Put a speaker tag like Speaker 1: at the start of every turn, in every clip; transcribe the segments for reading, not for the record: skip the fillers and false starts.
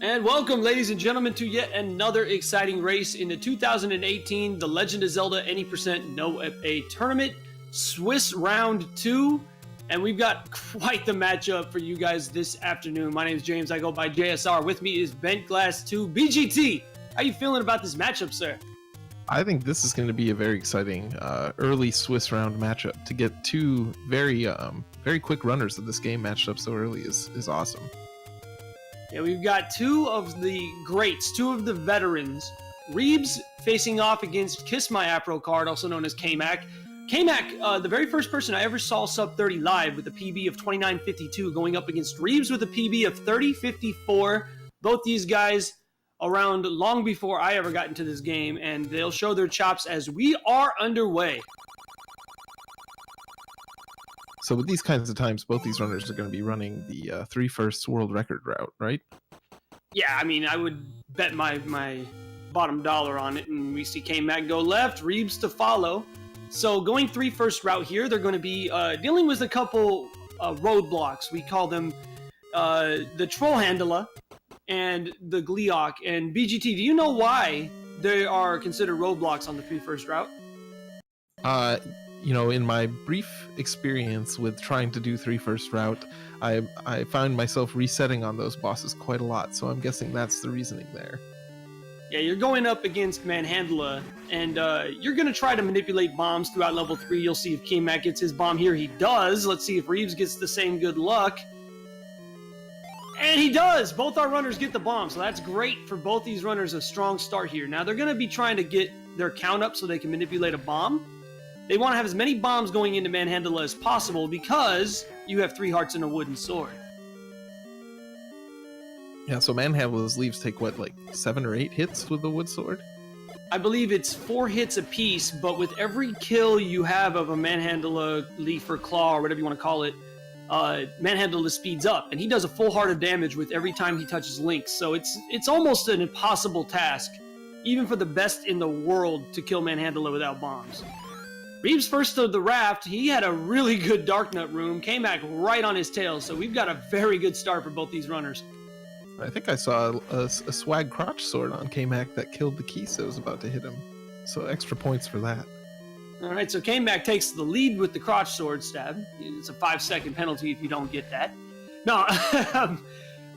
Speaker 1: And welcome, ladies and gentlemen, to yet another exciting race in the 2018 The Legend of Zelda Any Percent No Up+A Tournament, Swiss Round 2. And we've got quite the matchup for you guys this afternoon. My name is James. I go by JSR. With me is Bent Glass 2 BGT. How you feeling about this matchup, sir?
Speaker 2: I think this is going to be a very exciting early Swiss round matchup. To get two very quick runners of this game matched up so early is awesome.
Speaker 1: Yeah, we've got two of the greats, two of the veterans. Reabs facing off against kissmyafrocard, also known as K-Mac. K-Mac, the very first person I ever saw sub 30 live with a PB of 29.52 going up against Reabs with a PB of 30.54. Both these guys around long before I ever got into this game, and they'll show their chops as we are underway.
Speaker 2: So with these kinds of times, both these runners are going to be running the 3 firsts world record route, right?
Speaker 1: Yeah, I mean, I would bet my bottom dollar on it, and we see K-Mac go left, Reabs to follow. So going 3 first route here, they're going to be dealing with a couple roadblocks. We call them the Troll Handler and the Gleeok. And BGT, do you know why they are considered roadblocks on the 3 first route?
Speaker 2: You know, in my brief experience with trying to do 3 first route, I find myself resetting on those bosses quite a lot, so I'm guessing that's the reasoning there.
Speaker 1: Yeah, you're going up against Manhandla, and you're going to try to manipulate bombs throughout level 3. You'll see if K-Mac gets his bomb here. He does. Let's see if Reabs gets the same good luck. And he does! Both our runners get the bomb, so that's great for both these runners. A strong start here. Now, they're going to be trying to get their count up so they can manipulate a bomb. They want to have as many bombs going into Manhandla as possible because you have 3 hearts and a wooden sword.
Speaker 2: Yeah, so Manhandla's leaves take, what, like 7 or 8 hits with the wood sword?
Speaker 1: I believe it's 4 hits apiece, but with every kill you have of a Manhandla leaf or claw or whatever you want to call it, Manhandla speeds up, and he does a full heart of damage with every time he touches Link. So it's almost an impossible task, even for the best in the world, to kill Manhandla without bombs. Reabs first of the raft, he had a really good Dark Nut room, K-Mac right on his tail, so we've got a very good start for both these runners.
Speaker 2: I think I saw a swag crotch sword on K-Mac that killed the Keese that was about to hit him, so extra points for that.
Speaker 1: Alright, so K-Mac takes the lead with the crotch sword stab. It's a 5-second penalty if you don't get that. No,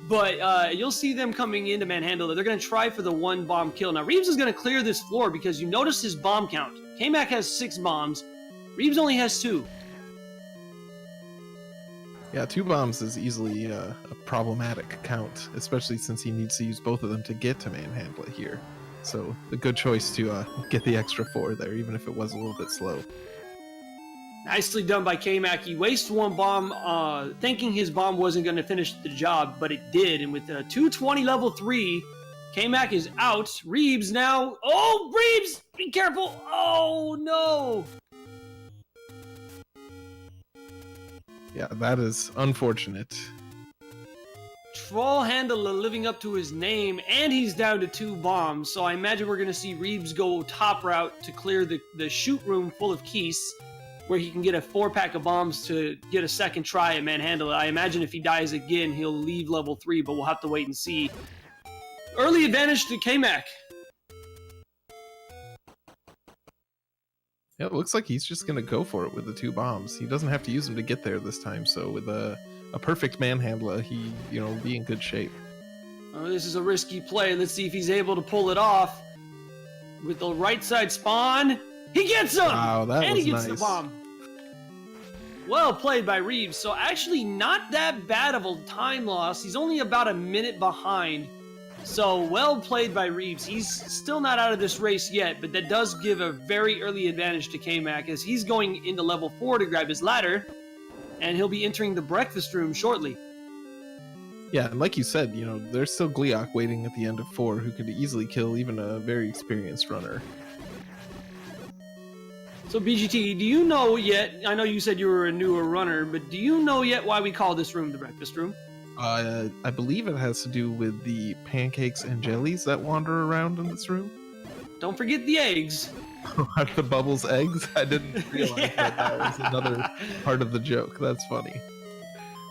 Speaker 1: but you'll see them coming into Manhandla. They're going to try for the 1 bomb kill. Now, Reabs is going to clear this floor because you notice his bomb count. K-Mac has 6 bombs. Reabs only has 2.
Speaker 2: Yeah, 2 bombs is easily a problematic count, especially since he needs to use both of them to get to Manhandla here. So, a good choice to get the extra 4 there, even if it was a little bit slow.
Speaker 1: Nicely done by K-Mac. He wasted 1 bomb, thinking his bomb wasn't going to finish the job, but it did. And with 220 level 3, K-Mac is out. Reabs now. Oh, Reabs! Be careful! Oh, no!
Speaker 2: Yeah, that is unfortunate.
Speaker 1: Troll Handler living up to his name, and he's down to 2 bombs, so I imagine we're going to see Reabs go top route to clear the shoot room full of Keese, where he can get a 4-pack of bombs to get a second try at Manhandla. I imagine if he dies again, he'll leave level 3, but we'll have to wait and see. Early advantage to K-Mac.
Speaker 2: Yeah, it looks like he's just going to go for it with the 2 bombs. He doesn't have to use them to get there this time, so with a perfect Manhandla, he, be in good shape.
Speaker 1: Oh, this is a risky play. Let's see if he's able to pull it off. With the right side spawn, he gets him!
Speaker 2: Wow, that
Speaker 1: and
Speaker 2: was
Speaker 1: he gets
Speaker 2: nice.
Speaker 1: the bomb. Well played by Reabs. So actually not that bad of a time loss. He's only about a minute behind. So well played by Reabs. He's still not out of this race yet, but that does give a very early advantage to K-Mac as he's going into level 4 to grab his ladder, and he'll be entering the breakfast room shortly.
Speaker 2: Yeah, and like you said, there's still Gleeok waiting at the end of 4 who could easily kill even a very experienced runner.
Speaker 1: So BGT, do you know yet, I know you said you were a newer runner, but do you know yet why we call this room the breakfast room?
Speaker 2: I believe it has to do with the pancakes and jellies that wander around in this room.
Speaker 1: Don't forget the eggs.
Speaker 2: Are the bubbles eggs? I didn't realize that was another part of the joke. That's funny.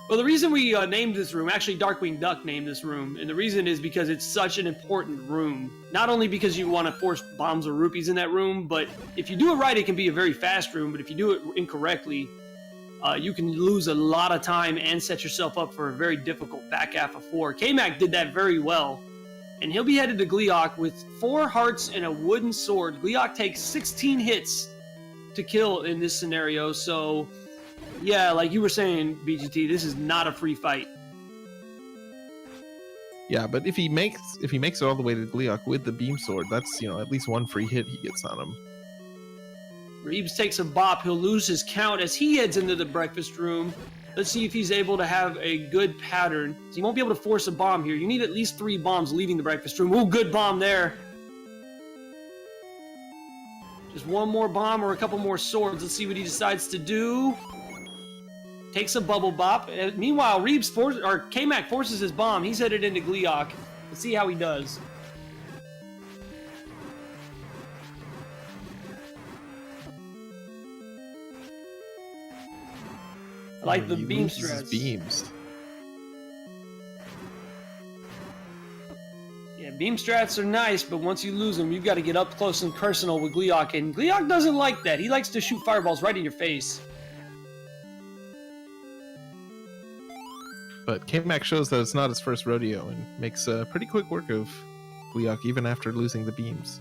Speaker 1: Well, the reason we named this room, actually Darkwing Duck named this room, and the reason is because it's such an important room. Not only because you want to force bombs or rupees in that room, but if you do it right, it can be a very fast room, but if you do it incorrectly, you can lose a lot of time and set yourself up for a very difficult back half of 4. K-Mac did that very well, and he'll be headed to Gleeok with 4 hearts and a wooden sword. Gleeok takes 16 hits to kill in this scenario, so... yeah, like you were saying, BGT, this is not a free fight.
Speaker 2: Yeah, but if he makes it all the way to Gleeok with the beam sword, that's, you know, at least 1 free hit he gets on him.
Speaker 1: Reabs takes a bop. He'll lose his count as he heads into the breakfast room. Let's see if he's able to have a good pattern. So he won't be able to force a bomb here. You need at least 3 bombs leaving the breakfast room. Ooh, good bomb there. Just 1 more bomb or a couple more swords. Let's see what he decides to do. Takes a bubble bop. Meanwhile, K-Mac forces his bomb. He's headed into Gleeok. Let's see how he does. I like the beam strats.
Speaker 2: Beams.
Speaker 1: Yeah, beam strats are nice, but once you lose them, you've got to get up close and personal with Gleeok, and Gleeok doesn't like that. He likes to shoot fireballs right in your face.
Speaker 2: But K-Mac shows that it's not his first rodeo and makes pretty quick work of Gleeok even after losing the beams.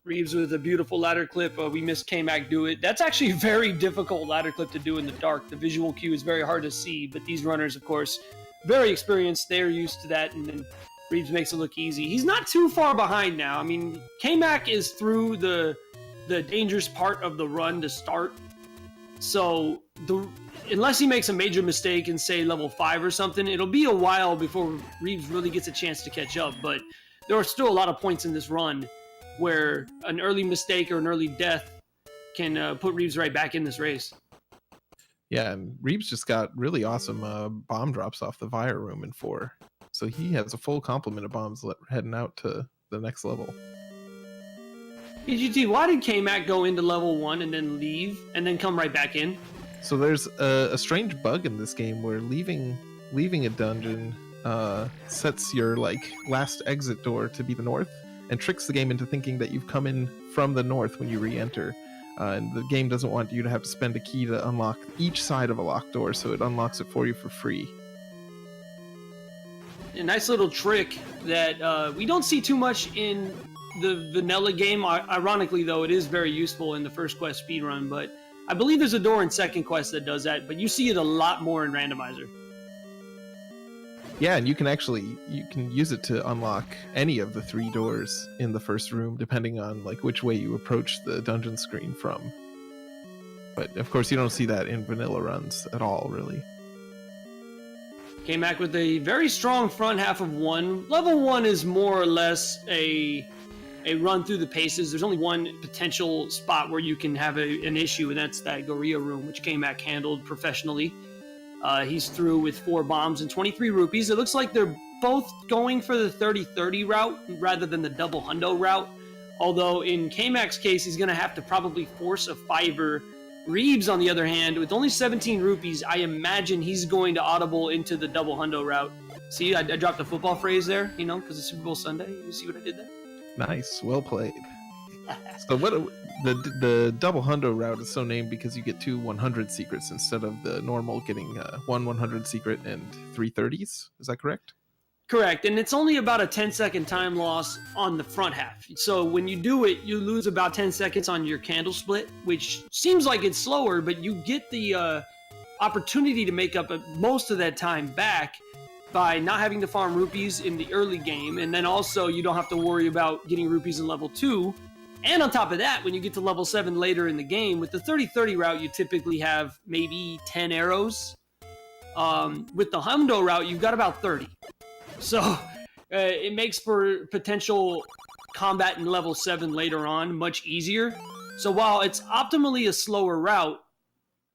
Speaker 1: Reabs with a beautiful ladder clip. We missed K-Mac do it. That's actually a very difficult ladder clip to do in the dark. The visual cue is very hard to see, but these runners, of course, very experienced. They're used to that, and then Reabs makes it look easy. He's not too far behind now. I mean, K-Mac is through the dangerous part of the run to start. So, unless he makes a major mistake in, say, level 5 or something, it'll be a while before Reabs really gets a chance to catch up. But there are still a lot of points in this run where an early mistake or an early death can put Reabs right back in this race.
Speaker 2: Yeah, and Reabs just got really awesome bomb drops off the Vire room in 4. So he has a full complement of bombs heading out to the next level.
Speaker 1: BGT, why did K-Mac go into level 1 and then leave and then come right back in?
Speaker 2: So there's a strange bug in this game where leaving a dungeon sets your last exit door to be the north and tricks the game into thinking that you've come in from the north when you re-enter. And the game doesn't want you to have to spend a key to unlock each side of a locked door, so it unlocks it for you for free.
Speaker 1: A nice little trick that we don't see too much in the vanilla game. Ironically, though, it is very useful in the first quest speedrun, but I believe there's a door in second quest that does that, but you see it a lot more in randomizer.
Speaker 2: Yeah, and you can use it to unlock any of the 3 doors in the first room, depending on which way you approach the dungeon screen from. But of course, you don't see that in vanilla runs at all, really.
Speaker 1: K-Mac with a very strong front half of 1. Level 1 is more or less a run through the paces. There's only one potential spot where you can have an issue, and that's that Gorilla room, which K-Mac handled professionally. He's through with 4 bombs and 23 rupees. It looks like they're both going for the 30-30 route rather than the double hundo route. Although in K-Mac's case, he's going to have to probably force a 5er. Reabs, on the other hand, with only 17 rupees, I imagine he's going to audible into the double hundo route. See, I dropped a football phrase there, because it's Super Bowl Sunday. You see what I did there?
Speaker 2: Nice, well played. So the double hundo route is so named because you get 2 100 secrets instead of the normal getting 1 100 secret and 3 30s. Is that correct?
Speaker 1: Correct, and it's only about a 10-second time loss on the front half. So when you do it, you lose about 10 seconds on your candle split, which seems like it's slower, but you get the opportunity to make up most of that time back by not having to farm rupees in the early game, and then also you don't have to worry about getting rupees in level 2. And on top of that, when you get to level 7 later in the game, with the 30-30 route, you typically have maybe 10 arrows. With the Hundo route, you've got about 30. So it makes for potential combat in level 7 later on much easier. So while it's optimally a slower route,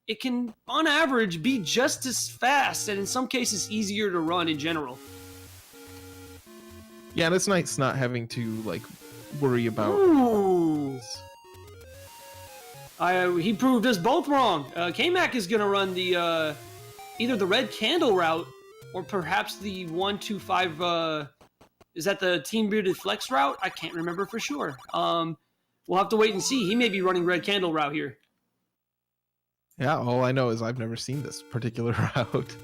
Speaker 1: it can, on average, be just as fast and in some cases easier to run in general.
Speaker 2: Yeah, and it's nice not having to worry about.
Speaker 1: Ooh. He proved us both wrong. K-Mac is gonna run the either the red candle route or perhaps the 125. Is that the Team Bearded Flex route? I can't remember for sure. We'll have to wait and see. He may be running red candle route here.
Speaker 2: Yeah, all I know is I've never seen this particular route.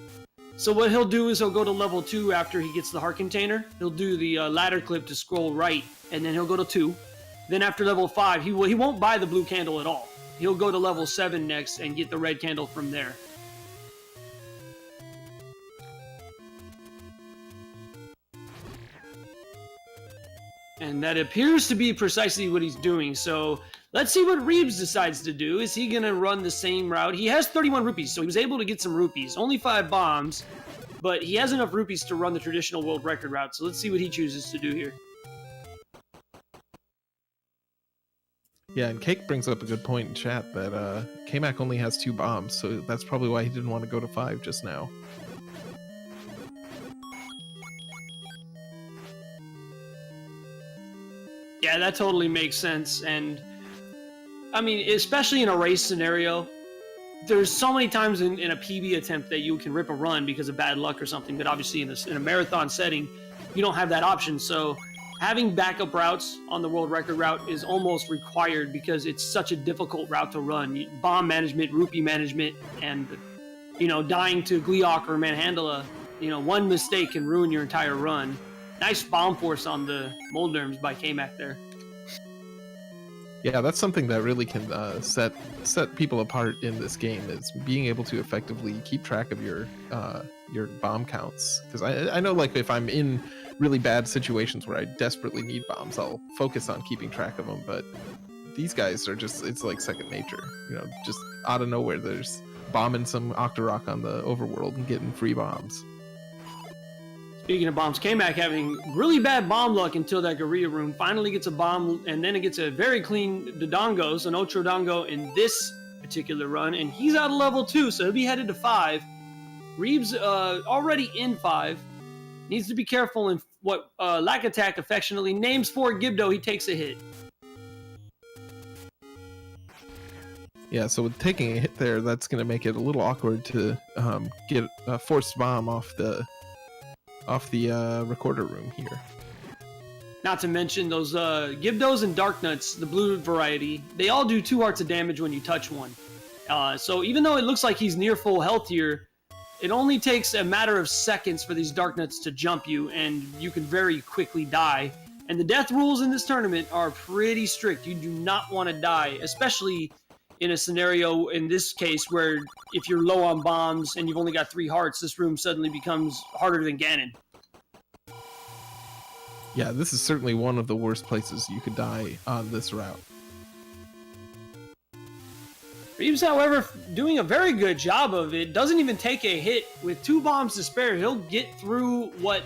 Speaker 1: So what he'll do is he'll go to level 2 after he gets the heart container. He'll do the ladder clip to scroll right, and then he'll go to 2. Then after level 5, he won't buy the blue candle at all. He'll go to level 7 next and get the red candle from there. And that appears to be precisely what he's doing. So let's see what Reabs decides to do. Is he going to run the same route? He has 31 rupees, so he was able to get some rupees. Only 5 bombs, but he has enough rupees to run the traditional world record route. So let's see what he chooses to do here.
Speaker 2: Yeah, and Cake brings up a good point in chat that K-Mac only has 2 bombs, so that's probably why he didn't want to go to 5 just now.
Speaker 1: Yeah, that totally makes sense. And I mean, especially in a race scenario, there's so many times in a PB attempt that you can rip a run because of bad luck or something, but obviously in a marathon setting, you don't have that option. So having backup routes on the world record route is almost required because it's such a difficult route to run. Bomb management, rupee management, and, you know, dying to Gleeok or Manhandla, you know, one mistake can ruin your entire run. Nice bomb force on the Molderms by K-Mac there.
Speaker 2: Yeah, that's something that really can set people apart in this game, is being able to effectively keep track of your bomb counts. Because I know, like, if I'm in really bad situations where I desperately need bombs, I'll focus on keeping track of them. But these guys are just, it's like second nature. You know, just out of nowhere, there's bombing some Octorok on the overworld and getting free bombs.
Speaker 1: Speaking of bombs, K-Mac having really bad bomb luck until that Gorilla room. Finally gets a bomb, and then it gets a very clean Dodongos, an Ultra Dongo in this particular run, and he's out of level 2, so he'll be headed to 5. Reabs already in 5. Needs to be careful in what Lack Attack affectionately names for Gibdo. He takes a hit.
Speaker 2: Yeah, so with taking a hit there, that's going to make it a little awkward to get a forced bomb off the recorder room here.
Speaker 1: Not to mention those Gibdos and Darknuts, the blue variety, they all do 2 hearts of damage when you touch one. So even though it looks like he's near full health here, it only takes a matter of seconds for these Darknuts to jump you, and you can very quickly die. And the death rules in this tournament are pretty strict. You do not want to die, especially in a scenario in this case where if you're low on bombs and you've only got 3 hearts, this room suddenly becomes harder than Ganon.
Speaker 2: Yeah, this is certainly one of the worst places you could die on this route.
Speaker 1: Reabs, however, doing a very good job of it. Doesn't even take a hit. With 2 bombs to spare, he'll get through what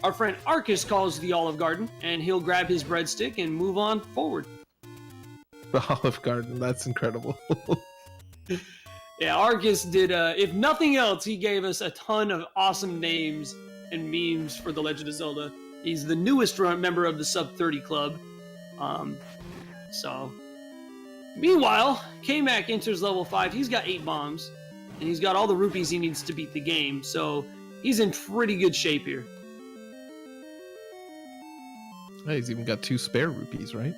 Speaker 1: our friend Arcus calls the Olive Garden, and he'll grab his breadstick and move on forward.
Speaker 2: The Olive Garden, that's incredible.
Speaker 1: Yeah, Arcus did, if nothing else, he gave us a ton of awesome names and memes for The Legend of Zelda. He's the newest member of the Sub 30 Club. Meanwhile, K-Mac enters level 5. He's got 8 bombs, and he's got all the rupees he needs to beat the game, so he's in pretty good shape here.
Speaker 2: Hey, he's even got 2 spare rupees, right?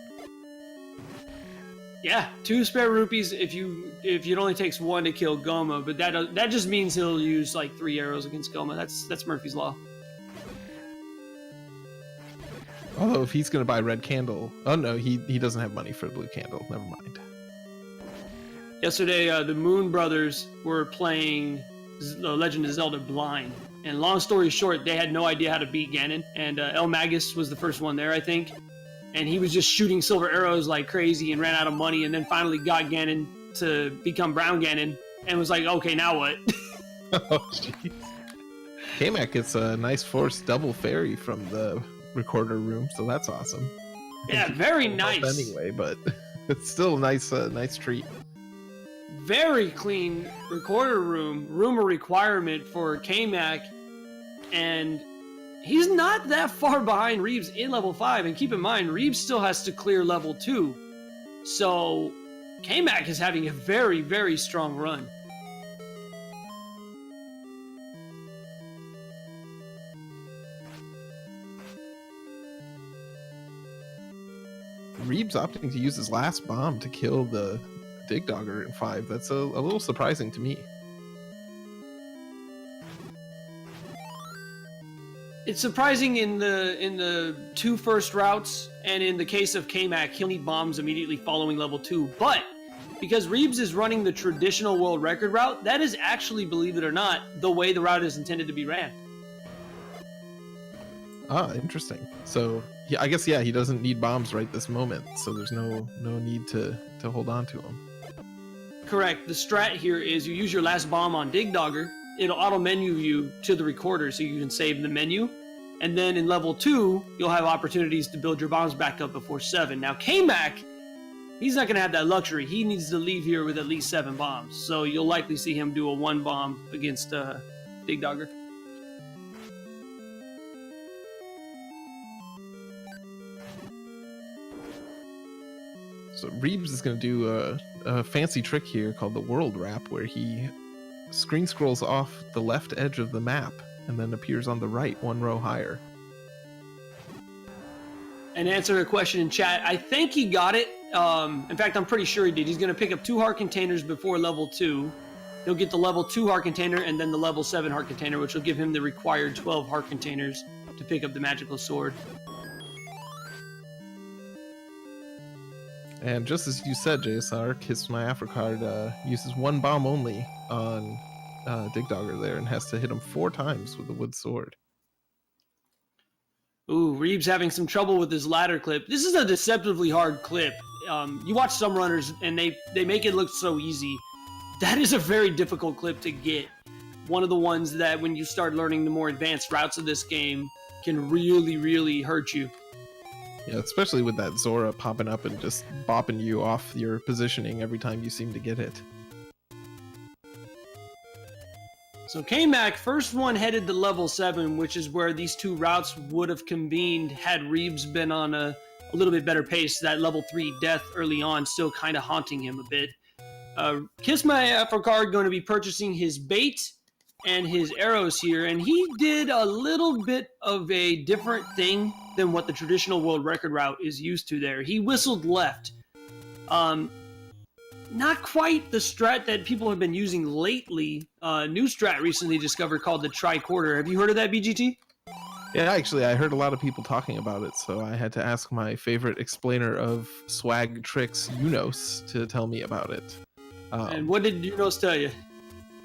Speaker 1: Yeah, 2 spare rupees if it only takes 1 to kill Goma, but that just means he'll use like 3 arrows against Goma. That's Murphy's Law.
Speaker 2: Although if he's going to buy red candle, oh no, he doesn't have money for the blue candle. Never mind.
Speaker 1: Yesterday, the Moon Brothers were playing The Legend of Zelda blind, and long story short, they had no idea how to beat Ganon. And El Magus was the first one there, I think. And he was just shooting silver arrows like crazy and ran out of money, and then finally got Ganon to become Brown Ganon and was like, okay, now what?
Speaker 2: Oh, jeez. K-Mac gets a nice forced double fairy from the recorder room, so that's awesome.
Speaker 1: Yeah, very nice.
Speaker 2: Anyway, but it's still a nice treat.
Speaker 1: Very clean recorder room of requirement for K-Mac, and he's not that far behind Reabs in level 5, and keep in mind, Reabs still has to clear level 2. So K-Mac is having a very, very strong run.
Speaker 2: Reabs opting to use his last bomb to kill the Dig Dogger in 5. That's a little surprising to me.
Speaker 1: It's surprising in the 2 first routes, and in the case of K-Mac, he'll need bombs immediately following level 2. But because Reabs is running the traditional world record route, that is actually, believe it or not, the way the route is intended to be ran.
Speaker 2: Ah, interesting. So yeah, I guess he doesn't need bombs right this moment, so there's no need to hold on to them.
Speaker 1: Correct. The strat here is you use your last bomb on Dig Dogger. It'll auto menu you to the recorder so you can save the menu. And then in level 2, you'll have opportunities to build your bombs back up before 7. Now K-Mac, he's not going to have that luxury. He needs to leave here with at least 7 bombs. So you'll likely see him do a 1 bomb against Dig Dogger.
Speaker 2: So Reabs is going to do a fancy trick here called the World Wrap, where he screen scrolls off the left edge of the map and then appears on the right 1 row higher.
Speaker 1: And answer a question in chat, I think he got it. In fact, I'm pretty sure he did. He's going to pick up 2 heart containers before level 2. He'll get the level 2 heart container and then the level 7 heart container, which will give him the required 12 heart containers to pick up the magical sword.
Speaker 2: And just as you said, JSR, kissmyafrocard uses 1 bomb only on Dig Dogger there and has to hit him 4 times with the wood sword.
Speaker 1: Ooh, Reabs having some trouble with his ladder clip. This is a deceptively hard clip. You watch some runners and they make it look so easy. That is a very difficult clip to get. One of the ones that when you start learning the more advanced routes of this game can really, really hurt you.
Speaker 2: Yeah, especially with that Zora popping up and just bopping you off your positioning every time you seem to get it.
Speaker 1: So K-Mac, first one headed to level 7, which is where these 2 routes would have convened had Reabs been on a little bit better pace. That level 3 death early on still kind of haunting him a bit. kissmyafrocard going to be purchasing his bait and his arrows here, and he did a little bit of a different thing than what the traditional world record route is used to there. He whistled left. Not quite the strat that people have been using lately. New strat recently discovered called the tricorder. Have you heard of that, BGT?
Speaker 2: Yeah, actually, I heard a lot of people talking about it, so I had to ask my favorite explainer of swag tricks, Unos, to tell me about it.
Speaker 1: And what did Unos tell you?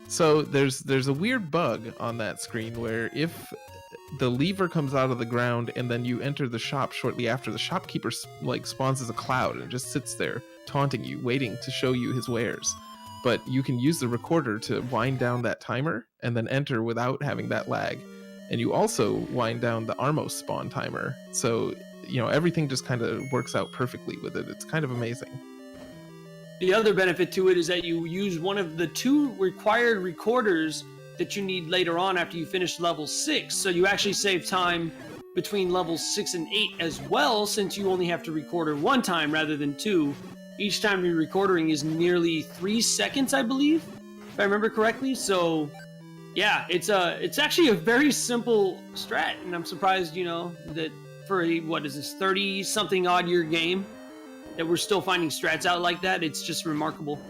Speaker 2: So there's a weird bug on that screen where if the lever comes out of the ground and then you enter the shop shortly after, the shopkeeper spawns as a cloud and just sits there taunting you, waiting to show you his wares. But you can use the recorder to wind down that timer and then enter without having that lag. And you also wind down the Armos spawn timer. So, everything just kind of works out perfectly with it. It's kind of amazing.
Speaker 1: The other benefit to it is that you use one of the 2 required recorders that you need later on after you finish level 6. So you actually save time between levels 6 and 8 as well, since you only have to recorder 1 time rather than 2. Each time you're recording is nearly 3 seconds, I believe, if I remember correctly. So yeah, it's actually a very simple strat, and I'm surprised, that for a, 30-something odd year game, that we're still finding strats out like that. It's just remarkable.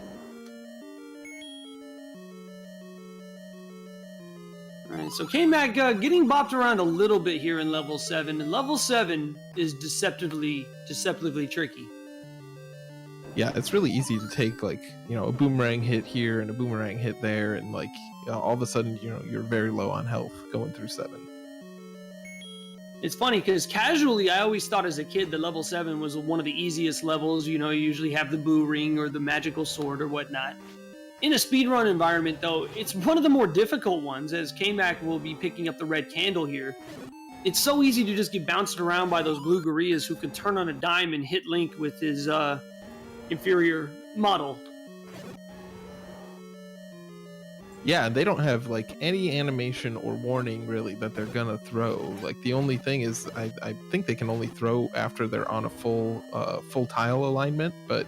Speaker 1: Alright, so K-Mac getting bopped around a little bit here in level 7, and level 7 is deceptively tricky.
Speaker 2: Yeah, it's really easy to take a boomerang hit here and a boomerang hit there, and all of a sudden, you're very low on health going through 7.
Speaker 1: It's funny because casually I always thought as a kid that level 7 was one of the easiest levels. You usually have the boo ring or the magical sword or whatnot. In a speedrun environment, though, it's one of the more difficult ones, as K-Mac will be picking up the red candle here. It's so easy to just get bounced around by those blue gorillas who can turn on a dime and hit Link with his inferior model.
Speaker 2: Yeah, and they don't have any animation or warning really that they're gonna throw. The only thing is I think they can only throw after they're on a full tile alignment, but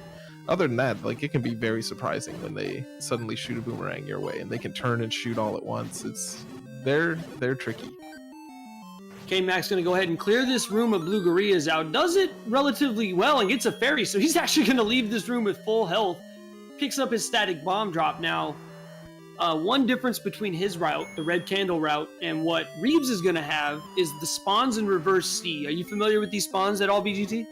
Speaker 2: other than that, like, it can be very surprising when they suddenly shoot a boomerang your way and they can turn and shoot all at once. They're tricky.
Speaker 1: K-Mac's going to go ahead and clear this room of blue Gorillas out. Does it relatively well and gets a fairy, so he's actually going to leave this room with full health. Picks up his static bomb drop now. One difference between his route, the red candle route, and what Reabs is going to have is the spawns in reverse C. Are you familiar with these spawns at all, BGT?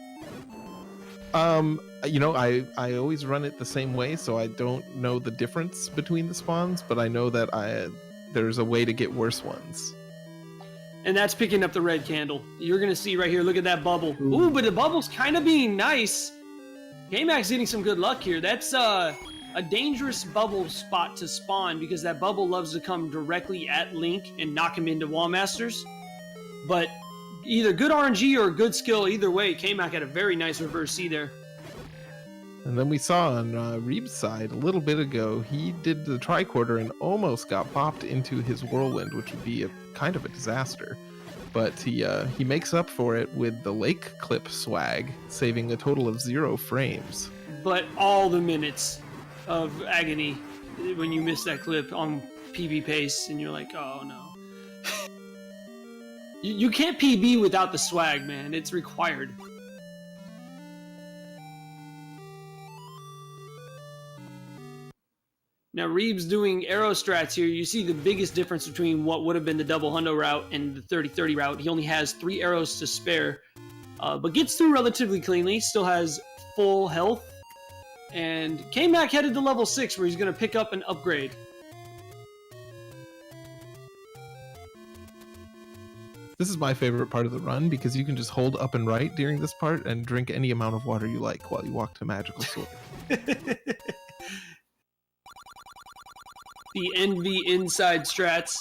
Speaker 2: You know, I always run it the same way, so I don't know the difference between the spawns, but I know that there's a way to get worse ones.
Speaker 1: And that's picking up the red candle. You're going to see right here, look at that bubble. Ooh, but the bubble's kind of being nice. K-Mac's getting some good luck here. That's a dangerous bubble spot to spawn because that bubble loves to come directly at Link and knock him into wall masters. But either good RNG or good skill, either way, K-Mac had a very nice reverse C there.
Speaker 2: And then we saw on Reab's side a little bit ago, he did the tricorder and almost got bopped into his whirlwind, which would be a kind of a disaster. But he makes up for it with the lake clip swag, saving a total of 0 frames.
Speaker 1: But all the minutes of agony when you miss that clip on PB pace and you're like, oh no. You can't PB without the swag, man. It's required. Now, Reabs doing arrow strats here. You see the biggest difference between what would have been the double hundo route and the 30-30 route. He only has 3 arrows to spare, but gets through relatively cleanly. Still has full health. And K-Mac headed to level 6 where he's going to pick up an upgrade.
Speaker 2: This is my favorite part of the run because you can just hold up and right during this part and drink any amount of water you like while you walk to Magical Sword.
Speaker 1: The Envy inside strats.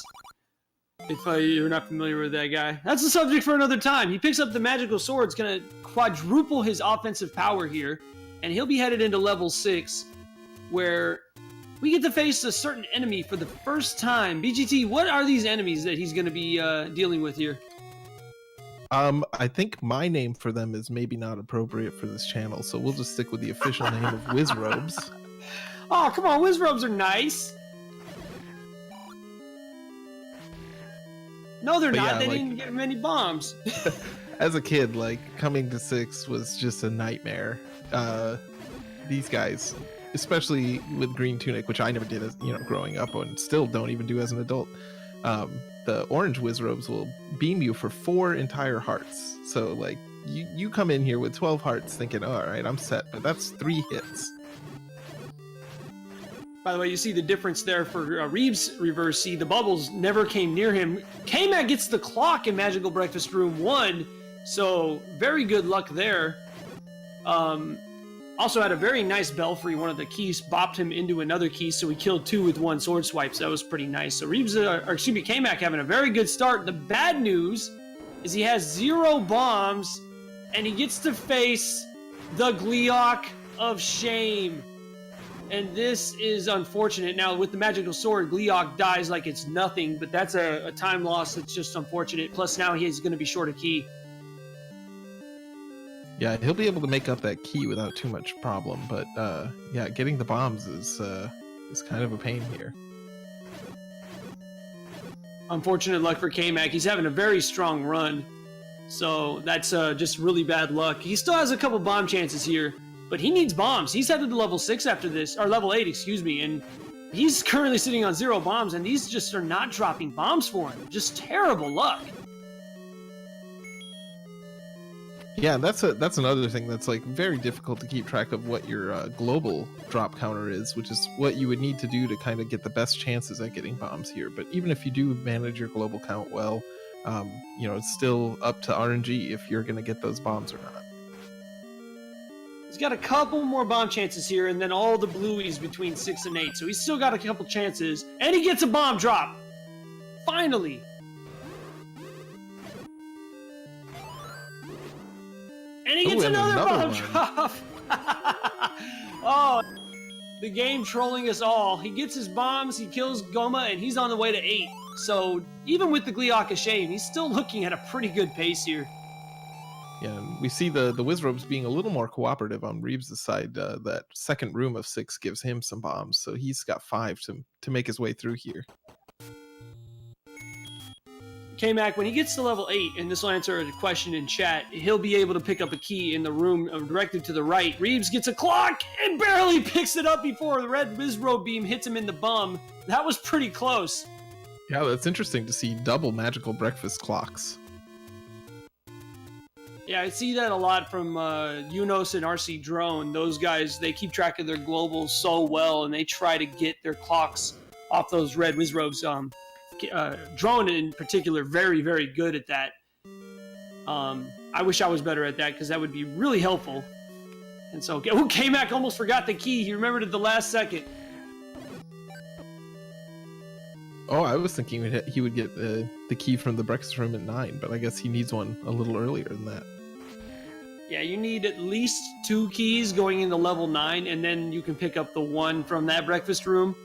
Speaker 1: If you're not familiar with that guy. That's a subject for another time. He picks up the magical sword. It's going to quadruple his offensive power here. And he'll be headed into level 6. Where we get to face a certain enemy for the first time. BGT, what are these enemies that he's going to be dealing with here?
Speaker 2: I think my name for them is maybe not appropriate for this channel. So we'll just stick with the official name of Wizrobes.
Speaker 1: Oh, come on. Wizrobes are nice. No, they're not.
Speaker 2: Yeah,
Speaker 1: they didn't get many bombs.
Speaker 2: As a kid, like, coming to 6 was just a nightmare. These guys, especially with Green Tunic, which I never did as, growing up and still don't even do as an adult. The orange Wizrobes will beam you for 4 entire hearts. So, like, you come in here with 12 hearts thinking, oh, all right, I'm set, but that's 3 hits.
Speaker 1: By the way, you see the difference there for Reabs reverse C. The bubbles never came near him. K-Mac gets the clock in Magical Breakfast Room 1, so very good luck there. Also had a very nice belfry. One of the keys bopped him into another key, so he killed 2 with 1 sword swipe, so that was pretty nice. So K-Mac having a very good start. The bad news is he has 0 bombs, and he gets to face the Gleeok of Shame. And this is unfortunate. Now, with the magical sword, Gleeok dies like it's nothing, but that's a time loss that's just unfortunate. Plus, now he's going to be short a key.
Speaker 2: Yeah, he'll be able to make up that key without too much problem, but yeah, getting the bombs is kind of a pain here.
Speaker 1: Unfortunate luck for K-Mac. He's having a very strong run, so that's just really bad luck. He still has a couple bomb chances here. But he needs bombs. He's headed to level 6 after this, or level 8, excuse me, and he's currently sitting on 0 bombs, and these just are not dropping bombs for him. Just terrible luck.
Speaker 2: Yeah, that's another thing that's like very difficult to keep track of what your global drop counter is, which is what you would need to do to kind of get the best chances at getting bombs here. But even if you do manage your global count well, it's still up to RNG if you're going to get those bombs or not.
Speaker 1: He's got a couple more bomb chances here, and then all the blueies between 6 and 8. So he's still got a couple chances, and he gets a bomb drop. Finally. And he gets another bomb drop. Oh, the game trolling us all. He gets his bombs, he kills Goma, and he's on the way to 8. So even with the Gleeok of Shame, he's still looking at a pretty good pace here.
Speaker 2: Yeah, and we see the Wizrobes being a little more cooperative on Reabs' side. That second room of 6 gives him some bombs, so he's got 5 to make his way through here.
Speaker 1: K-Mac, when he gets to level 8, and this will answer a question in chat, he'll be able to pick up a key in the room directed to the right. Reabs gets a clock and barely picks it up before the red Wizrobe beam hits him in the bum. That was pretty close.
Speaker 2: Yeah, that's interesting to see double magical breakfast clocks.
Speaker 1: Yeah, I see that a lot from Unos and RC Drone. Those guys, they keep track of their globals so well, and they try to get their clocks off those red Wizrobes. Drone in particular, very, very good at that. I wish I was better at that, because that would be really helpful. And so, K-Mac almost forgot the key. He remembered it the last second.
Speaker 2: Oh, I was thinking he would get the key from the breakfast room at 9, but I guess he needs one a little earlier than that.
Speaker 1: Yeah, you need at least 2 keys going into level 9, and then you can pick up the one from that breakfast room.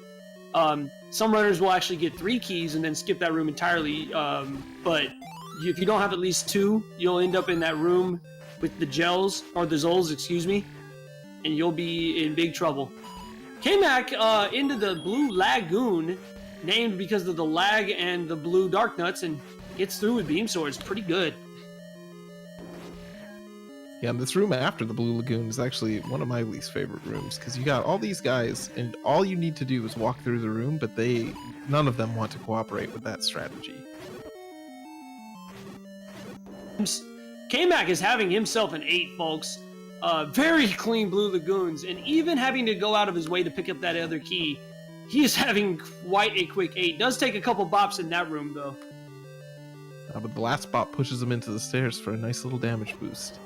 Speaker 1: Some runners will actually get 3 keys and then skip that room entirely, but if you don't have at least 2, you'll end up in that room with the gels, or the Zols, excuse me, and you'll be in big trouble. K-Mac into the Blue Lagoon, named because of the lag and the blue dark nuts, and gets through with beam swords. Pretty good.
Speaker 2: Yeah, and this room after the Blue Lagoon is actually one of my least favorite rooms, because you got all these guys, and all you need to do is walk through the room, but none of them want to cooperate with that strategy.
Speaker 1: K-Mac is having himself an 8, folks. Very clean Blue Lagoons, and even having to go out of his way to pick up that other key, he is having quite a quick 8. Does take a couple bops in that room, though.
Speaker 2: But the last bop pushes him into the stairs for a nice little damage boost.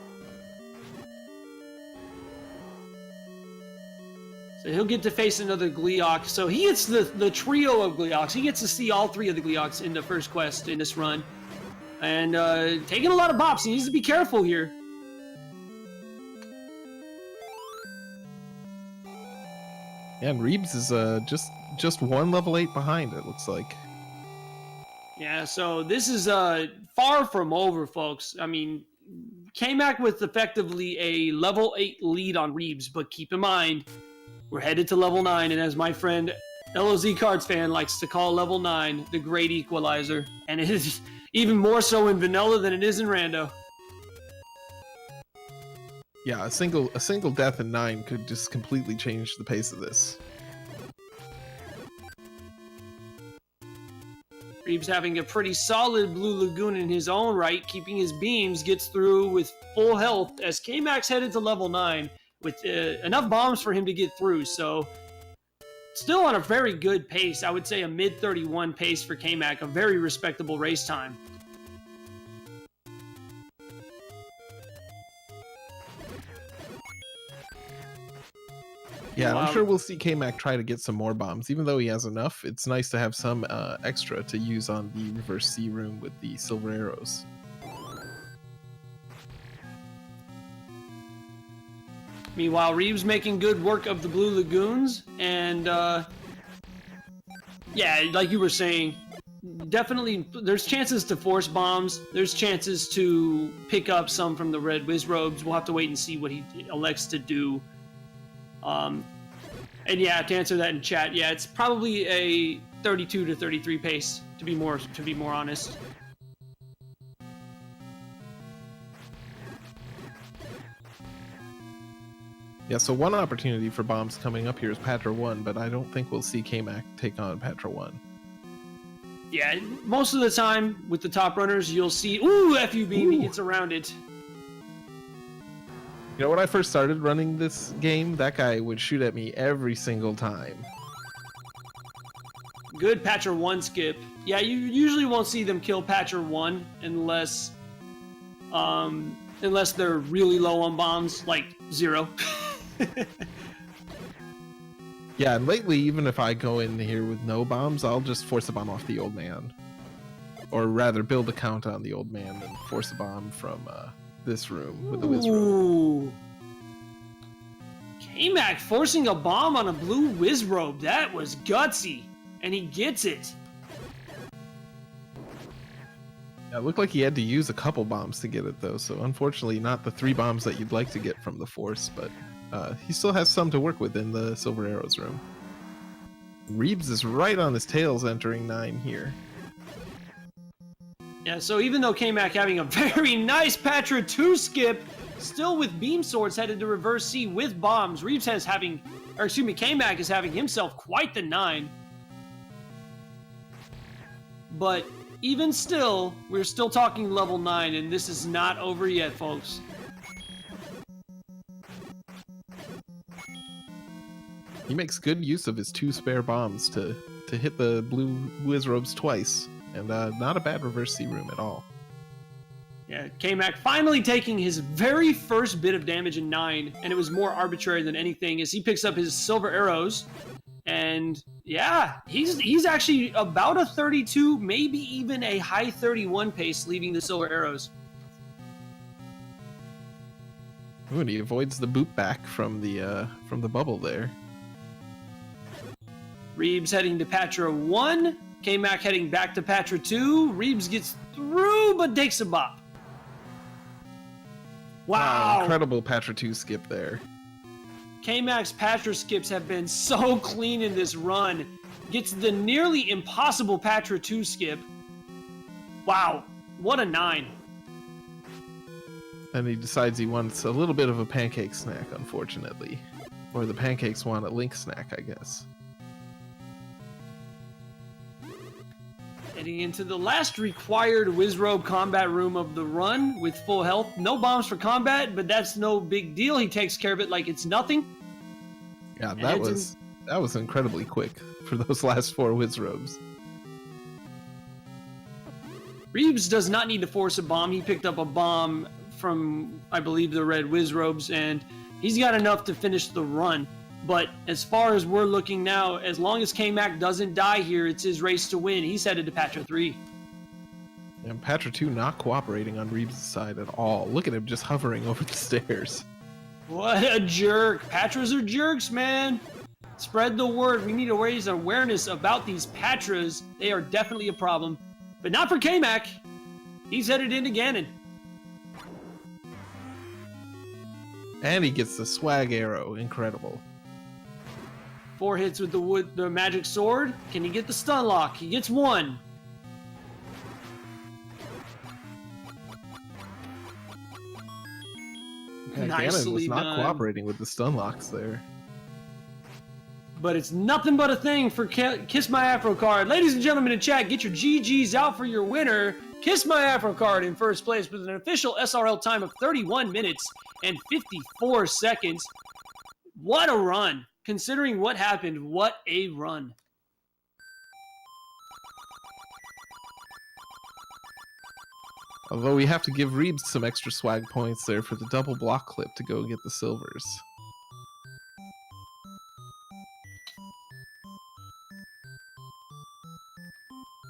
Speaker 1: So he'll get to face another Gleeok. So he gets the trio of Gleeoks. He gets to see all 3 of the Gleeoks in the first quest in this run. And taking a lot of bops. He needs to be careful here.
Speaker 2: Yeah, and Reabs is just one level 8 behind, it looks like.
Speaker 1: Yeah, so this is far from over, folks. I mean, K-Mac with effectively a level 8 lead on Reabs, but keep in mind, we're headed to level 9, and as my friend LOZ Cards fan likes to call level 9 the great equalizer, and it is even more so in vanilla than it is in rando.
Speaker 2: Yeah, a single death in 9 could just completely change the pace of this.
Speaker 1: Reabs having a pretty solid Blue Lagoon in his own right, keeping his beams, gets through with full health as K-Mac's headed to level 9 with enough bombs for him to get through, so still on a very good pace. I would say a mid-31 pace for K-Mac, a very respectable race time.
Speaker 2: Yeah, I'm sure we'll see K-Mac try to get some more bombs. Even though he has enough, it's nice to have some extra to use on the reverse C room with the silver arrows.
Speaker 1: Meanwhile, Reabs making good work of the Blue Lagoons, and yeah, like you were saying, definitely there's chances to force bombs, there's chances to pick up some from the red Wizrobes. We'll have to wait and see what he elects to do. And yeah, to answer that in chat, yeah, it's probably a 32 to 33 pace, to be more honest.
Speaker 2: Yeah, so one opportunity for bombs coming up here is Patra 1, but I don't think we'll see K-Mac take on Patra 1.
Speaker 1: Yeah, most of the time with the top runners, you'll see, ooh, FU beam, he gets around it.
Speaker 2: You know, when I first started running this game, that guy would shoot at me every single time.
Speaker 1: Good Patcher 1 skip. Yeah, you usually won't see them kill Patcher 1 unless they're really low on bombs, like 0.
Speaker 2: Yeah, and lately, even if I go in here with no bombs, I'll just force a bomb off the old man. Or rather, build a count on the old man and force a bomb from this room with the Wizrobe.
Speaker 1: Ooh. K-Mac forcing a bomb on a blue Wizrobe. That was gutsy. And he gets it.
Speaker 2: It looked like he had to use a couple bombs to get it, though, so unfortunately not the 3 bombs that you'd like to get from the Force, but he still has some to work with in the Silver Arrows room. Reabs is right on his tails entering 9 here.
Speaker 1: Yeah, so even though K-Mac having a very nice Patra 2 skip, still with beam swords headed to reverse C with bombs, K-Mac is having himself quite the 9. But even still, we're still talking level 9, and this is not over yet, folks.
Speaker 2: He makes good use of his 2 spare bombs to hit the blue Wizrobes twice, and not a bad reverse C room at all.
Speaker 1: Yeah, K-Mac finally taking his very first bit of damage in 9, and it was more arbitrary than anything as he picks up his silver arrows, and yeah, he's actually about a 32, maybe even a high 31 pace leaving the silver arrows.
Speaker 2: Ooh, and he avoids the boot back from the bubble there.
Speaker 1: Reabs heading to Patra 1, K-Mac heading back to Patra 2. Reabs gets through, but takes a bop. Wow!
Speaker 2: Incredible Patra 2 skip there.
Speaker 1: K-Mac's Patra skips have been so clean in this run. Gets the nearly impossible Patra 2 skip. Wow, what a 9.
Speaker 2: And he decides he wants a little bit of a pancake snack, unfortunately. Or the pancakes want a Link snack, I guess.
Speaker 1: Heading into the last required Wizrobe combat room of the run with full health. No bombs for combat, but that's no big deal. He takes care of it like it's nothing.
Speaker 2: Yeah, that was incredibly quick for those last 4 Wizrobes.
Speaker 1: Reabs does not need to force a bomb. He picked up a bomb from, I believe, the red Wizrobes, and he's got enough to finish the run. But as far as we're looking now, as long as K-Mac doesn't die here, it's his race to win. He's headed to Patra 3.
Speaker 2: And Patra 2 not cooperating on Reabs' side at all. Look at him just hovering over the stairs.
Speaker 1: What a jerk. Patras are jerks, man. Spread the word. We need to raise awareness about these Patras. They are definitely a problem. But not for K-Mac. He's headed into Ganon.
Speaker 2: And he gets the swag arrow. Incredible.
Speaker 1: 4 hits with the magic sword. Can he get the stun lock? He gets 1.
Speaker 2: Yeah, Ganon was not cooperating with the stun locks there.
Speaker 1: But it's nothing but a thing for Kiss My Afrocard. Ladies and gentlemen in chat, get your GGs out for your winner. Kiss My Afrocard in first place with an official SRL time of 31 minutes and 54 seconds. What a run. Considering what happened, what a run.
Speaker 2: Although we have to give Reabs some extra swag points there for the double block clip to go get the silvers.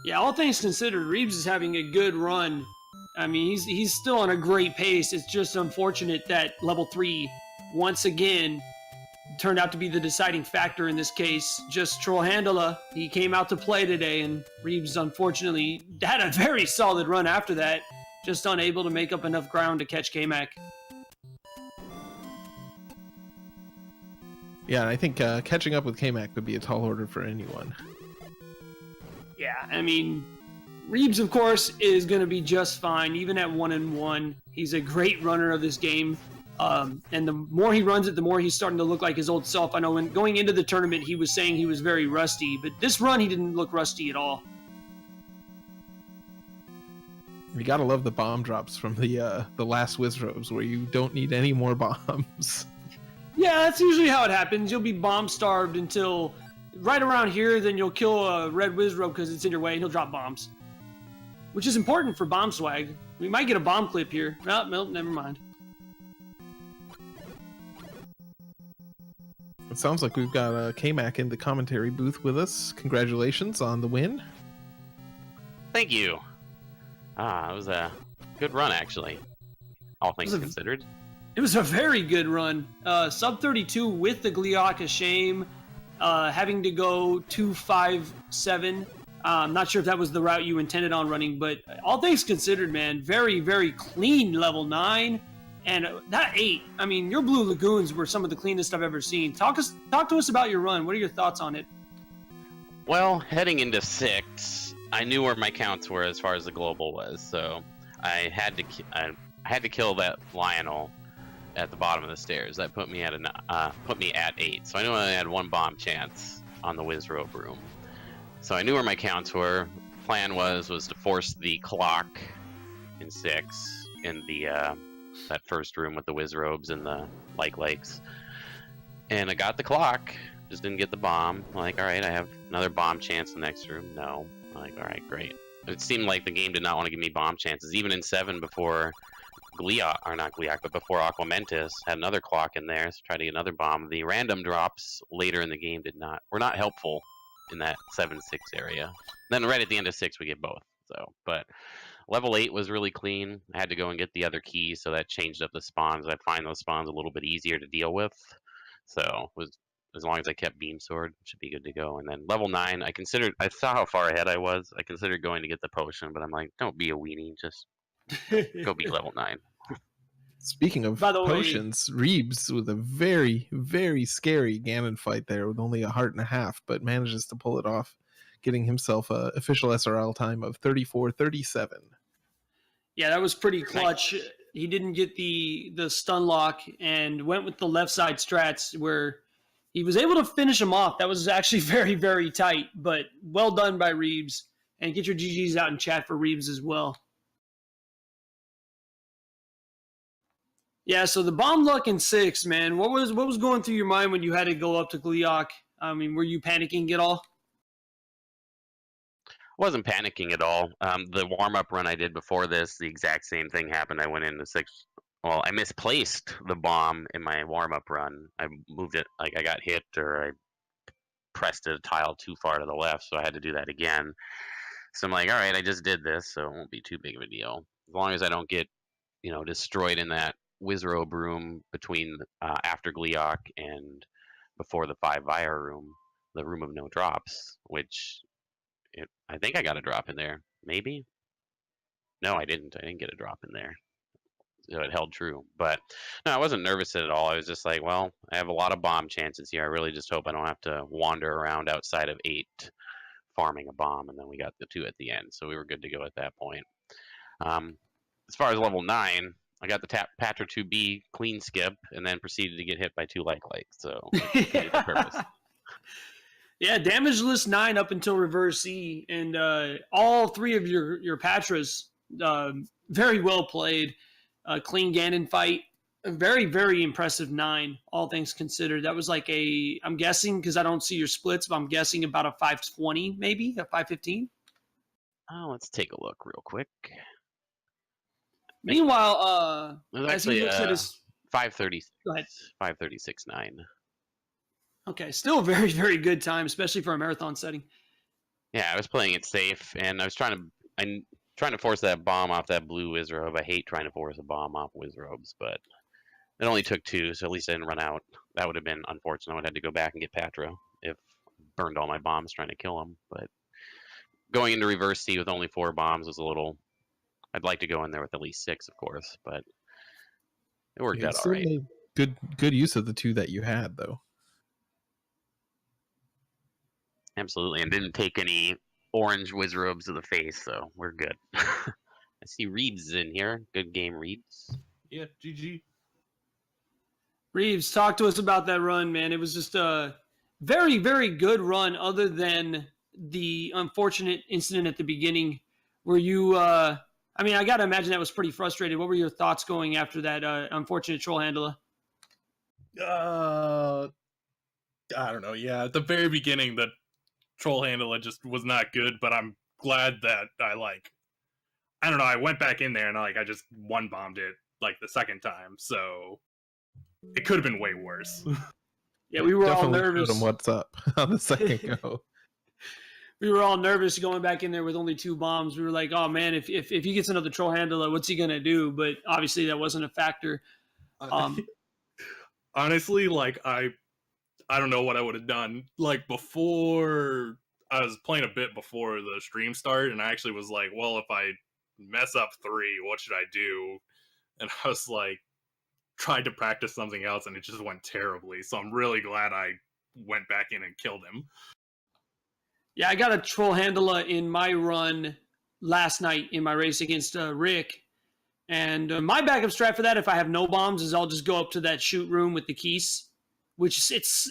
Speaker 1: Yeah, all things considered, Reabs is having a good run. I mean, he's still on a great pace. It's just unfortunate that level 3, once again, turned out to be the deciding factor in this case. Just Trollhandela, he came out to play today, and Reabs unfortunately had a very solid run after that, just unable to make up enough ground to catch K-Mac.
Speaker 2: Yeah, and I think catching up with K-Mac would be a tall order for anyone.
Speaker 1: Yeah, I mean, Reabs, of course, is going to be just fine, even at 1-1. He's a great runner of this game. And the more he runs it, the more he's starting to look like his old self. I know when going into the tournament, he was saying he was very rusty, but this run, he didn't look rusty at all.
Speaker 2: You gotta love the bomb drops from the last Wizrobes, where you don't need any more bombs.
Speaker 1: Yeah, that's usually how it happens. You'll be bomb-starved until right around here, then you'll kill a red Wizrobe because it's in your way, and he'll drop bombs. Which is important for bomb swag. We might get a bomb clip here. No, never mind.
Speaker 2: It sounds like we've got K-Mac in the commentary booth with us. Congratulations on the win.
Speaker 3: Thank you. It was a good run, actually, all things considered.
Speaker 1: It was a very good run. Sub 32 with the Gliaka Shame, having to go 2-5-7 I'm not sure if that was the route you intended on running, but all things considered, man, very, very clean level 9. And that 8, I mean, your Blue Lagoons were some of the cleanest I've ever seen. Talk to us about your run. What are your thoughts on it?
Speaker 3: Well, heading into 6, I knew where my counts were as far as the global was, so I had to kill that Lionel at the bottom of the stairs. That put me at 8. So I knew I had 1 bomb chance on the Whiz Robe room. So I knew where my counts were. Plan was to force the clock in 6 in the that first room with the Whiz Robes and the Lakes. And I got the clock, just didn't get the bomb. I'm like, all right, I have another bomb chance in the next room. No. I'm like, all right, great. It seemed like the game did not want to give me bomb chances. Even in 7 before before Aquamentus had another clock in there, so tried to get another bomb. The random drops later in the game were not helpful in that 7-6 area. Then right at the end of 6 we get both. But level 8 was really clean. I had to go and get the other keys, so that changed up the spawns. I find those spawns a little bit easier to deal with. So as long as I kept Beam Sword, it should be good to go. And then level 9, I saw how far ahead I was. I considered going to get the potion, but I'm like, don't be a weenie, just go be level 9.
Speaker 2: Speaking of potions, Reabs with a very, very scary Ganon fight there with only a heart and a half, but manages to pull it off, getting himself an official SRL time of 34:37.
Speaker 1: Yeah, that was pretty clutch. Nice. He didn't get the stun lock and went with the left side strats where he was able to finish him off. That was actually very, very tight, but well done by Reabs. And get your GGs out in chat for Reabs as well. Yeah, so the bomb luck in 6, man. What was going through your mind when you had to go up to Gleeok? I mean, were you panicking at all?
Speaker 3: I wasn't panicking at all. The warm-up run I did before this, the exact same thing happened. I went into 6. Well, I misplaced the bomb in my warm-up run. I moved it, like I got hit or I pressed a tile too far to the left, so I had to do that again. So I'm like, all right, I just did this, so it won't be too big of a deal. As long as I don't get, destroyed in that Wizrobe room between after Gleeok and before the 5 Vire room, the room of no drops, which I think I got a drop in there. Maybe? No, I didn't. I didn't get a drop in there. So it held true. But no, I wasn't nervous at all. I was just like, well, I have a lot of bomb chances here. I really just hope I don't have to wander around outside of 8 farming a bomb. And then we got the 2 at the end. So we were good to go at that point. As far as level 9, I got the Patra 2B clean skip and then proceeded to get hit by 2 Likes. So it the purpose.
Speaker 1: Yeah, damageless 9 up until reverse E, and all 3 of your Patras very well played. Clean Ganon fight, a very, very impressive 9, all things considered. That was like I'm guessing, because I don't see your splits, but I'm guessing about a 520, maybe, a 515?
Speaker 3: Oh, let's take a look real quick.
Speaker 1: Meanwhile, as he looks at his
Speaker 3: 530,
Speaker 1: go ahead.
Speaker 3: 536.9.
Speaker 1: Okay, still a very, very good time, especially for a marathon setting.
Speaker 3: Yeah, I was playing it safe, and I was trying to force that bomb off that blue Wizrobe. I hate trying to force a bomb off Wizrobes, but it only took 2, so at least I didn't run out. That would have been unfortunate. I would have had to go back and get Patra if I burned all my bombs trying to kill him. But going into reverse C with only 4 bombs was a little... I'd like to go in there with at least 6, of course, but it worked out all right.
Speaker 2: Good use of the 2 that you had, though.
Speaker 3: Absolutely, and didn't take any orange Wizrobes to the face, so we're good. I see Reabs is in here. Good game, Reabs.
Speaker 4: Yeah, GG.
Speaker 1: Reabs, talk to us about that run, man. It was just a very, very good run, other than the unfortunate incident at the beginning where you... I mean, I got to imagine that was pretty frustrated. What were your thoughts going after that unfortunate troll handler?
Speaker 4: I don't know. Yeah, at the very beginning, the troll handler just was not good, but I'm glad that I don't know, I went back in there and I just one-bombed it the second time, so it could have been way worse.
Speaker 1: Yeah, we were definitely all nervous.
Speaker 2: Showed him what's up on the second go.
Speaker 1: We were all nervous going back in there with only 2 bombs. We were like, oh man, if he gets another troll handler, what's he going to do? But obviously that wasn't a factor.
Speaker 4: Honestly, I don't know what I would have done. Before I was playing a bit before the stream started, and I actually was like, well, if I mess up 3, what should I do? And I was like, tried to practice something else, and it just went terribly. So I'm really glad I went back in and killed him.
Speaker 1: Yeah, I got a troll handler in my run last night in my race against Rick. And my backup strat for that, if I have no bombs, is I'll just go up to that shoot room with the keys, which it's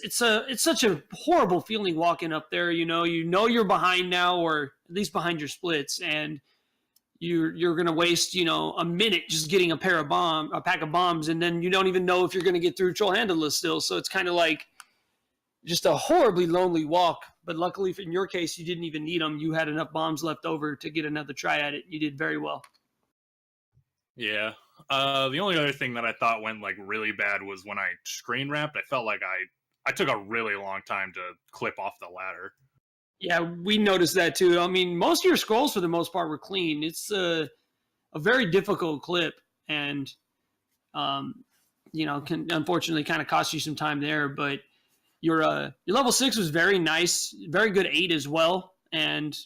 Speaker 1: such a horrible feeling walking up there. You know you're behind now, or at least behind your splits, and you're gonna waste a minute just getting a pack of bombs, and then you don't even know if you're gonna get through troll handler still. So it's kind of like just a horribly lonely walk. But luckily, in your case, you didn't even need them. You had enough bombs left over to get another try at it. You did very well.
Speaker 4: Yeah. The only other thing that I thought went like really bad was when I screen wrapped. I felt like I took a really long time to clip off the ladder.
Speaker 1: Yeah, we noticed that too. I mean, most of your scrolls for the most part were clean. It's a very difficult clip, and can unfortunately kind of cost you some time there. But your level 6 was very nice, very good 8 as well, and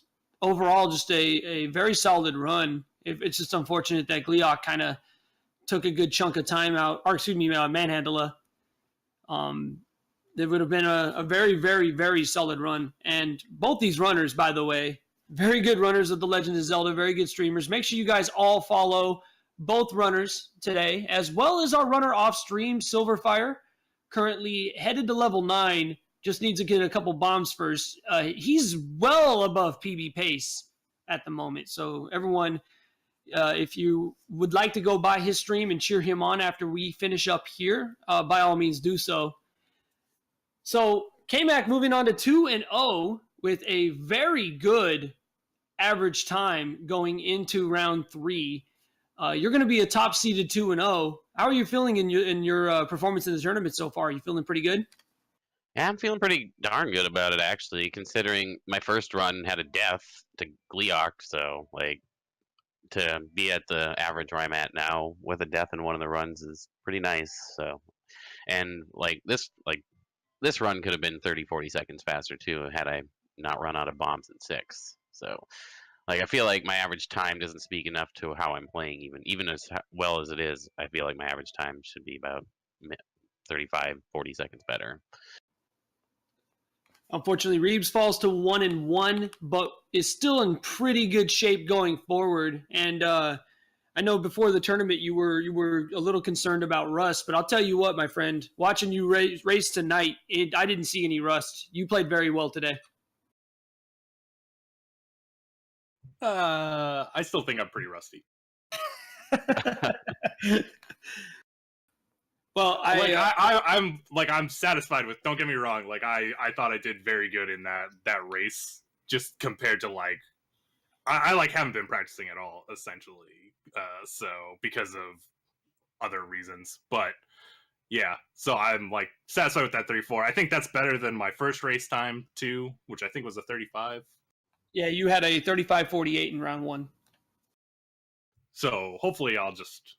Speaker 1: overall just a very solid run. It's just unfortunate that Gliok kind of took a good chunk of time out, or excuse me, Manhandla. It would have been a very, very, very solid run. And both these runners, by the way, very good runners of The Legend of Zelda, very good streamers. Make sure you guys all follow both runners today, as well as our runner off stream, Silverfire, currently headed to level 9, just needs to get a couple bombs first. He's well above PB pace at the moment. So everyone, if you would like to go by his stream and cheer him on after we finish up here, by all means do so. So K-Mac moving on to 2-0 with a very good average time going into round 3. You're going to be a top seeded 2-0. How are you feeling in your performance in the tournament so far? Are you feeling pretty good?
Speaker 3: Yeah, I'm feeling pretty darn good about it, actually, considering my first run had a death to Gliok, so to be at the average where I'm at now with a death in one of the runs is pretty nice. So, and this run could have been 30-40 seconds faster too had I not run out of bombs in 6. So I feel like my average time doesn't speak enough to how I'm playing. Even as well as it is, I feel like my average time should be about 35-40 seconds better.
Speaker 1: Unfortunately, Reabs falls to 1-1, but is still in pretty good shape going forward. And I know before the tournament you were a little concerned about rust, but I'll tell you what, my friend, watching you race tonight, I didn't see any rust. You played very well today.
Speaker 4: I still think I'm pretty rusty.
Speaker 1: Well,
Speaker 4: I'm satisfied with. Don't get me wrong. I thought I did very good in that race, just compared to I haven't been practicing at all, essentially. So because of other reasons, but yeah. So I'm satisfied with that 34. I think that's better than my first race time too, which I think was a 35.
Speaker 1: Yeah, you had a 35-48 in round 1.
Speaker 4: So hopefully I'll just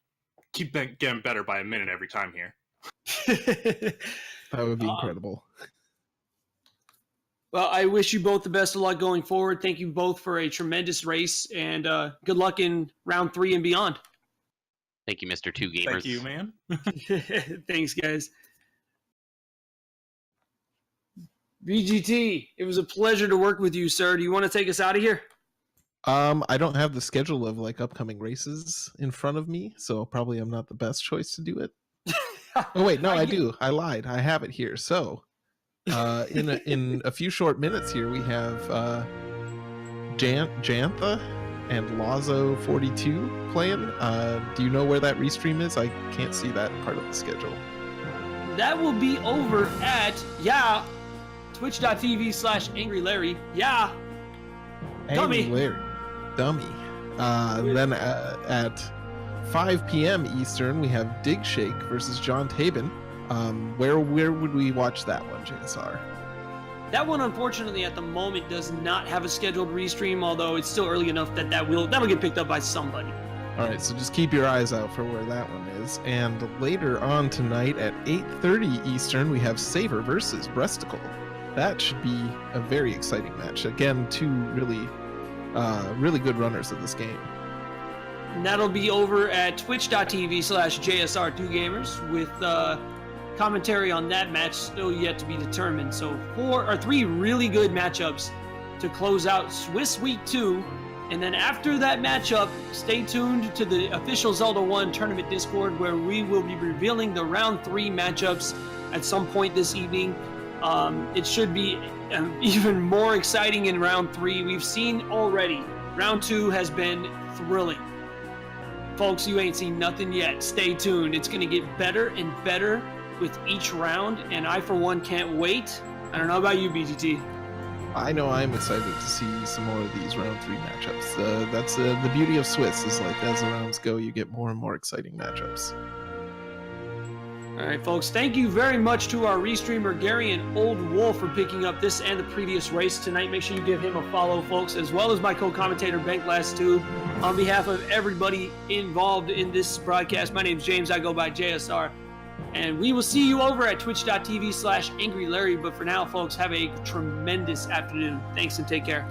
Speaker 4: keep getting better by a minute every time here.
Speaker 2: That would be incredible.
Speaker 1: Well, I wish you both the best of luck going forward. Thank you both for a tremendous race, and good luck in round 3 and beyond.
Speaker 3: Thank you, Mr. 2 Gamers.
Speaker 4: Thank you, man.
Speaker 1: Thanks, guys. VGT, it was a pleasure to work with you, sir. Do you want to take us out of here?
Speaker 2: I don't have the schedule of upcoming races in front of me, so probably I'm not the best choice to do it. Oh wait, no, I do. I lied. I have it here. So, in a few short minutes here, we have Jantha and Lazo 42 playing. Do you know where that restream is? I can't see that part of the schedule.
Speaker 1: That will be over at twitch.tv/AngryLarry. Yeah. Dummy.
Speaker 2: Larry. Dummy. Then at 5 p.m. Eastern, we have Dig Shake versus John Tabin. Where would we watch that one, JSR?
Speaker 1: That one, unfortunately, at the moment does not have a scheduled restream, although it's still early enough that'll get picked up by somebody.
Speaker 2: All right, so just keep your eyes out for where that one is. And later on tonight at 8:30 Eastern, we have Saber versus Breasticle. that should be a very exciting match. Again, two really good runners of this game.
Speaker 1: And that'll be over at twitch.tv/JSR2Gamers with commentary on that match still yet to be determined. So 3 really good matchups to close out Swiss Week 2. And then after that matchup, stay tuned to the official Zelda 1 tournament Discord, where we will be revealing the round 3 matchups at some point this evening. It should be even more exciting in round 3. We've seen already. Round 2 has been thrilling. Folks, you ain't seen nothing yet. Stay tuned. It's going to get better and better with each round, and I, for one, can't wait. I don't know about you, BGT.
Speaker 2: I know I'm excited to see some more of these round 3 matchups. That's the beauty of Swiss, is like as the rounds go, you get more and more exciting matchups.
Speaker 1: All right, folks, thank you very much to our restreamer, Gary and Old Wolf, for picking up this and the previous race tonight. Make sure you give him a follow, folks, as well as my co-commentator, BankLast2. On behalf of everybody involved in this broadcast, my name's James. I go by JSR. And we will see you over at twitch.tv/AngryLarry. But for now, folks, have a tremendous afternoon. Thanks and take care.